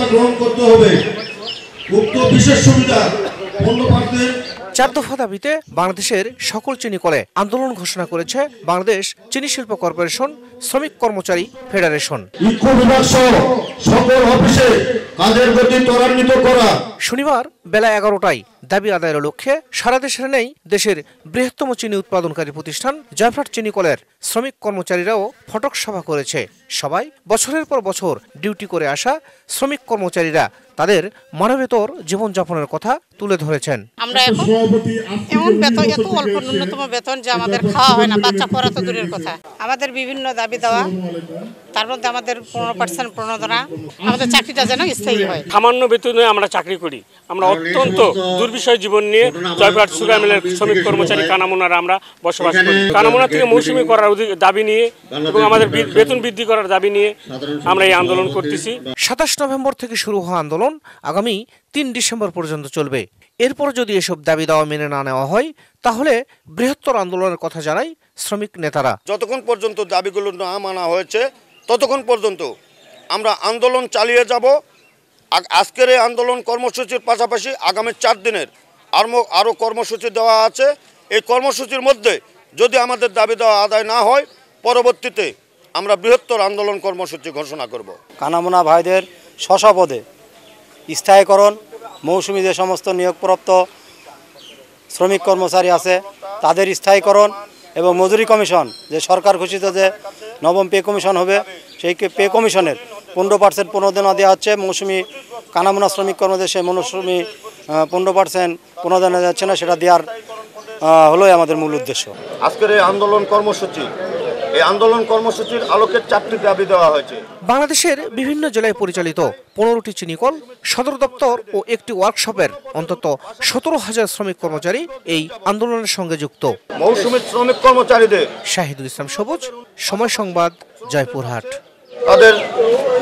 গ্রহণ করতে হবে। উক্ত বিশেষ সুবিধা পণ্য প্রার্থীদের 4 দফা দাবিতে বাংলাদেশের সকল চিনি কলে আন্দোলন ঘোষণা করেছে বাংলাদেশ চিনি শিল্প কর্পোরেশন শ্রমিক কর্মচারী ফেডারেশন। ইকো বিভাগ সহ সকল অফিসে কাজের গতি ত্বরান্বিত করা। শনিবার বেলা 11টায় দাবি আদায়ের লক্ষ্যে সারা দেশের নেই দেশের বৃহত্তম চিনি উৎপাদনকারী প্রতিষ্ঠান জয়ফ্রাট চিনি কলের শ্রমিক কর্মচারীরাও ফটক সভা করেছে। সবাই বছরের পর বছর ডিউটি করে আসা শ্রমিক কর্মচারীরা তাদের মানবেতর জীবনযাপনের কথা তুলে ধরেছেন। আমরা এখন এমন বেতন, এত অল্প ন্যূনতম বেতন যে আমাদের খাওয়া হয় না, বাচ্চা পড়া তো দূরের কথা। আমাদের বিভিন্ন দাবি দেওয়া, তার মধ্যে আমাদের 15% প্রণোদনা, আমাদের চাকরিটা যেন স্থায়ী হয়। সামান্য বেতনে আমরা চাকরি করি, আমরা অত্যন্ত দুর্বিষহ জীবন নিয়ে জয়ফ্রাট সুগার মিলের শ্রমিক কর্মচারী কানামুনারা আমরা বসবাস করি। কানামুনা থেকে মৌসুমি করার দাবি নিয়ে এবং আমাদের বেতন বৃদ্ধি করার দাবি নিয়ে আমরা এই আন্দোলন করতেছি। 27 নভেম্বর থেকে শুরু হওয়া আন্দোলন আগামী 3 ডিসেম্বর পর্যন্ত চলবে। এরপর যদি এসব দাবি দাওয়া মেনে না নেওয়া হয় তাহলে বৃহত্তর আন্দোলনের কথা জানায় শ্রমিক নেতারা। যতক্ষণ পর্যন্ত দাবিগুলো না মানা হয়েছে ততক্ষণ পর্যন্ত আমরা আন্দোলন চালিয়ে যাব। আজকের এই আন্দোলন কর্মসূচির পাশাপাশি আগামী 4 দিনের আরও কর্মসূচি দেওয়া আছে। এই কর্মসূচির মধ্যে যদি আমাদের দাবি দেওয়া আদায় না হয় পরবর্তীতে আমরা বৃহত্তর আন্দোলন কর্মসূচি ঘোষণা করব। কানামুনা ভাইদের স্বপদে স্থায়ীকরণ, মৌসুমি যে সমস্ত নিয়োগপ্রাপ্ত শ্রমিক কর্মচারী আছে তাদের স্থায়ীকরণ এবং মজুরি কমিশন যে সরকার ঘোষিত যে নবম পে কমিশন হবে সেই পে কমিশনের 15% প্রণোদনা দেওয়া হচ্ছে। মৌসুমি কানামুনা শ্রমিক কর্মচারী সেই মৌসুমি 15% প্রণোদনা যাচ্ছে না, সেটা দেওয়ার হলোই আমাদের মূল উদ্দেশ্য। আজকের এই আন্দোলন কর্মসূচির আলোকে 4টি দাবি দেওয়া হয়েছে। বাংলাদেশের বিভিন্ন জেলায় পরিচালিত 15টি চিনিকল, সদর দপ্তর ও একটি ওয়ার্কশপের অন্তত 17,000 শ্রমিক কর্মচারী এই আন্দোলনের সঙ্গে যুক্ত। মৌসুমি শ্রমিক কর্মচারীদের শাহিদুল ইসলাম সবুজ, সময় সংবাদ, জয়পুরহাট। তাদের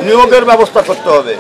নিয়োগের ব্যবস্থা করতে হবে।